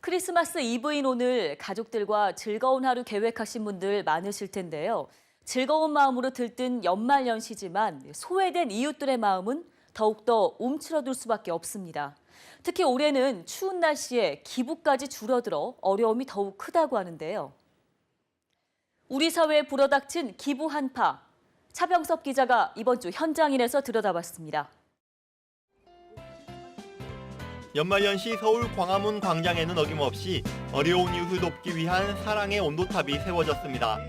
크리스마스 이브인 오늘 가족들과 즐거운 하루 계획하신 분들 많으실 텐데요. 즐거운 마음으로 들뜬 연말연시지만 소외된 이웃들의 마음은 더욱더 움츠러들 수밖에 없습니다. 특히 올해는 추운 날씨에 기부까지 줄어들어 어려움이 더욱 크다고 하는데요. 우리 사회에 불어닥친 기부 한파. 차병섭 기자가 이번 주 현장인에서 들여다봤습니다. 연말연시 서울 광화문 광장에는 어김없이 어려운 이웃을 돕기 위한 사랑의 온도탑이 세워졌습니다.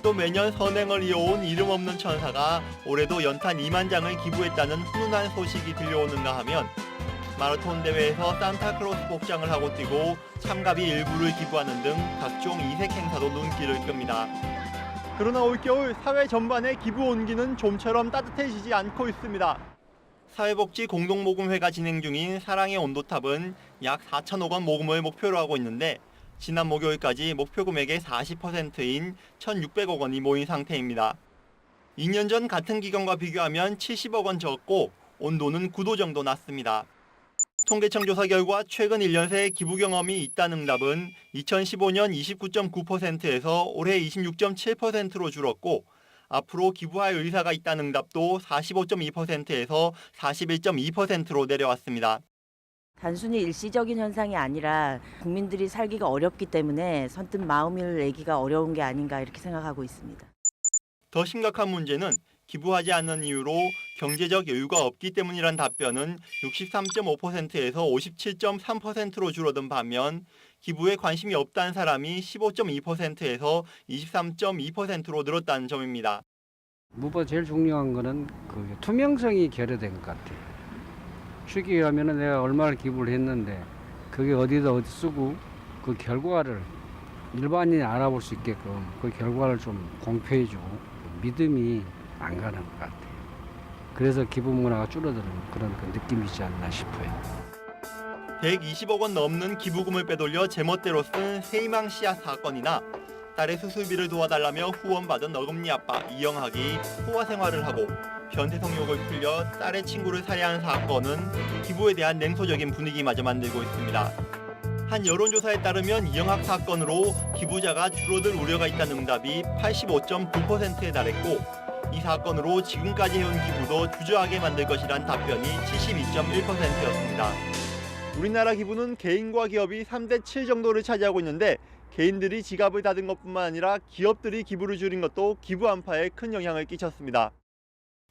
또 매년 선행을 이어온 이름 없는 천사가 올해도 연탄 2만 장을 기부했다는 훈훈한 소식이 들려오는가 하면 마라톤 대회에서 산타클로스 복장을 하고 뛰고 참가비 일부를 기부하는 등 각종 이색 행사도 눈길을 끕니다. 그러나 올겨울 사회 전반의 기부 온기는 좀처럼 따뜻해지지 않고 있습니다. 사회복지 공동모금회가 진행 중인 사랑의 온도탑은 약 4천억 원 모금을 목표로 하고 있는데 지난 목요일까지 목표 금액의 40%인 1,600억 원이 모인 상태입니다. 2년 전 같은 기간과 비교하면 70억 원 적고 온도는 9도 정도 낮습니다. 통계청 조사 결과 최근 1년 새 기부 경험이 있다는 응답은 2015년 29.9%에서 올해 26.7%로 줄었고 앞으로 기부할 의사가 있다는 응답도 45.2%에서 41.2%로 내려왔습니다. 단순히 일시적인 현상이 아니라 국민들이 살기가 어렵기 때문에 선뜻 마음을 내기가 어려운 게 아닌가 이렇게 생각하고 있습니다. 더 심각한 문제는 기부하지 않는 이유로 경제적 여유가 없기 때문이란 답변은 63.5%에서 57.3%로 줄어든 반면 기부에 관심이 없다는 사람이 15.2%에서 23.2%로 늘었다는 점입니다. 무엇보다 제일 중요한 거는 그 투명성이 결여된 것 같아요. 쉽게 얘기하면 내가 얼마나 기부를 했는데 그게 어디다 어디 쓰고 그 결과를 일반인이 알아볼 수 있게끔 그 결과를 좀 공표해주고 믿음이 안 가는 것 같아요. 그래서 기부 문화가 줄어드는 그런 그 느낌이지 않나 싶어요. 120억 원 넘는 기부금을 빼돌려 제멋대로 쓴 세이망 씨앗 사건이나 딸의 수술비를 도와달라며 후원받은 어금니 아빠 이영학이 호화 생활을 하고 변태성욕을 풀려 딸의 친구를 살해한 사건은 기부에 대한 냉소적인 분위기마저 만들고 있습니다. 한 여론조사에 따르면 이영학 사건으로 기부자가 줄어들 우려가 있다는 응답이 85.9%에 달했고 이 사건으로 지금까지 해온 기부도 주저하게 만들 것이란 답변이 72.1%였습니다. 우리나라 기부는 개인과 기업이 3대 7 정도를 차지하고 있는데 개인들이 지갑을 닫은 것뿐만 아니라 기업들이 기부를 줄인 것도 기부 한파에 큰 영향을 끼쳤습니다.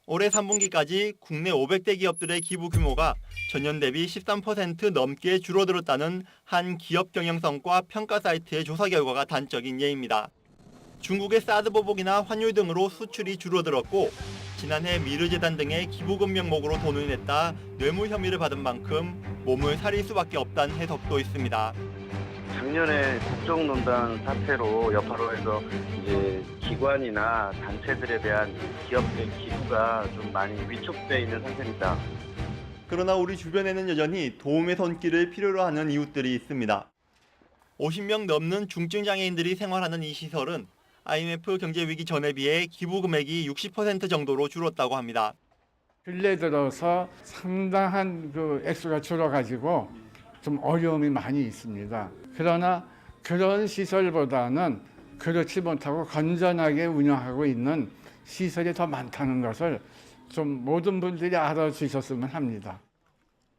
올해 3분기까지 국내 500대 기업들의 기부 규모가 전년 대비 13% 넘게 줄어들었다는 한 기업 경영성과 평가 사이트의 조사 결과가 단적인 예입니다. 중국의 사드 보복이나 환율 등으로 수출이 줄어들었고 지난해 미르재단 등의 기부금 명목으로 돈을 냈다 뇌물 혐의를 받은 만큼 몸을 사릴 수밖에 없다는 해석도 있습니다. 작년에 국정농단 사태로 여파로 해서 이제 기관이나 단체들에 대한 기업의 기부가 좀 많이 위축돼 있는 상태입니다. 그러나 우리 주변에는 여전히 도움의 손길을 필요로 하는 이웃들이 있습니다. 50명 넘는 중증 장애인들이 생활하는 이 시설은 IMF 경제 위기 전에 비해 기부 금액이 60% 정도로 줄었다고 합니다. 근래 들어서 상당한 그 액수가 줄어가지고 좀 어려움이 많이 있습니다. 그러나 그런 시설보다는 그렇지 못하고 건전하게 운영하고 있는 시설이 더 많다는 것을 좀 모든 분들이 알아주셨으면 합니다.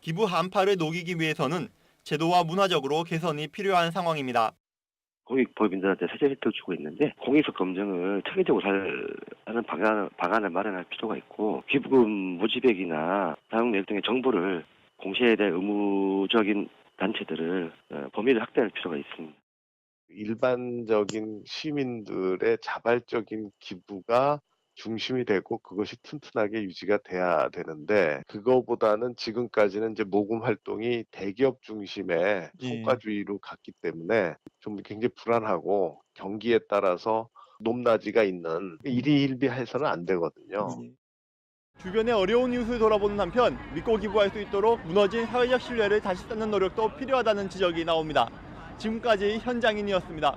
기부 한파를 녹이기 위해서는 제도와 문화적으로 개선이 필요한 상황입니다. 공익법인들한테 세제 혜택을 주고 있는데 공익적 검증을 체계적으로 하는 방안을 마련할 필요가 있고 기부금 모집액이나 사용낼 등의 정보를 공시해야 될 의무적인 단체들을 범위를 확대할 필요가 있습니다. 일반적인 시민들의 자발적인 기부가 중심이 되고 그것이 튼튼하게 유지가 돼야 되는데 그거보다는 지금까지는 이제 모금 활동이 대기업 중심의 성과주의로 갔기 때문에 좀 굉장히 불안하고 경기에 따라서 높낮이가 있는 일희일비해서는 안 되거든요. 주변의 어려운 이웃을 돌아보는 한편 믿고 기부할 수 있도록 무너진 사회적 신뢰를 다시 쌓는 노력도 필요하다는 지적이 나옵니다. 지금까지 현장인이었습니다.